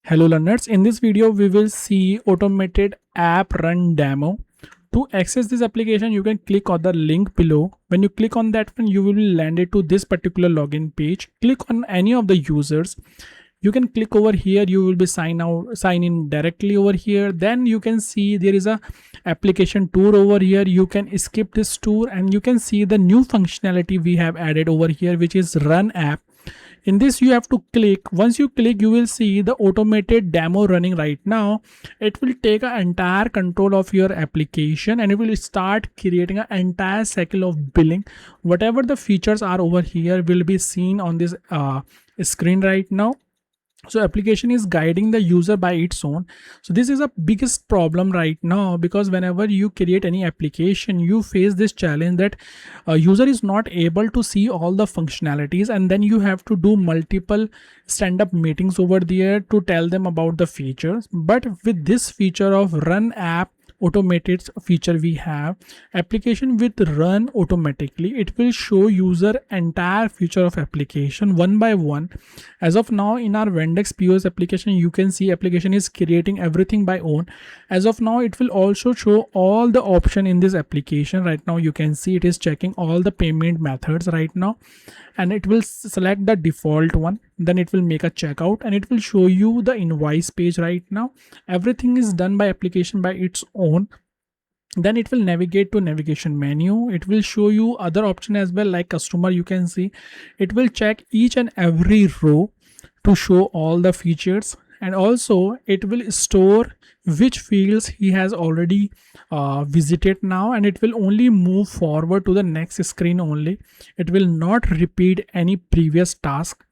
Hello learners, in this video we will see automated app run demo. To access this application you can click on the link below. When you click on that one you will be landed to this particular login page. Click on any of the users. You can click over here, you will be sign in directly over here. Then you can see there is a application tour over here. You can skip this tour and you can see the new functionality we have added over here, which is run app. In this you have to click. Once you click you will see the automated demo running right now. It will take an entire control of your application and it will start creating an entire cycle of billing. Whatever the features are over here will be seen on this screen right now. So application is guiding the user by its own. So this is a biggest problem right now, because whenever you create any application you face this challenge that a user is not able to see all the functionalities, and then you have to do multiple stand-up meetings over there to tell them about the features. But with this feature of run app automated feature, we have application with run automatically. It will show user entire feature of application one by one. As of now in our Vendix POS application you can see application is creating everything by own. As of now it will also show all the option in this application. Right now you can see it is checking all the payment methods right now, and it will select the default one. Then it will make a checkout and it will show you the invoice page right now. Everything is done by application by its own. Then it will navigate to navigation menu. It will show you other option as well, like customer. You can see it will check each and every row to show all the features, and also it will store which fields he has already visited now, and it will only move forward to the next screen only. It will not repeat any previous task.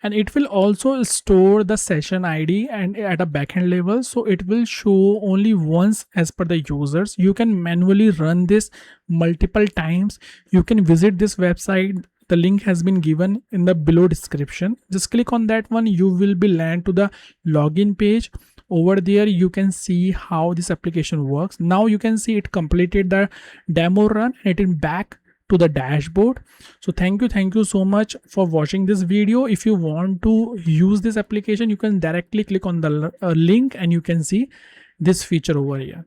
And it will also store the session ID and at a backend level, so it will show only once as per the users. You can manually run this multiple times. You can visit this website. The link has been given in the below description. Just click on that one, you will be land to the login page. Over there you can see how this application works. Now you can see it completed the demo run and it is back to the dashboard. So thank you so much for watching this video. If you want to use this application you can directly click on the link and you can see this feature over here.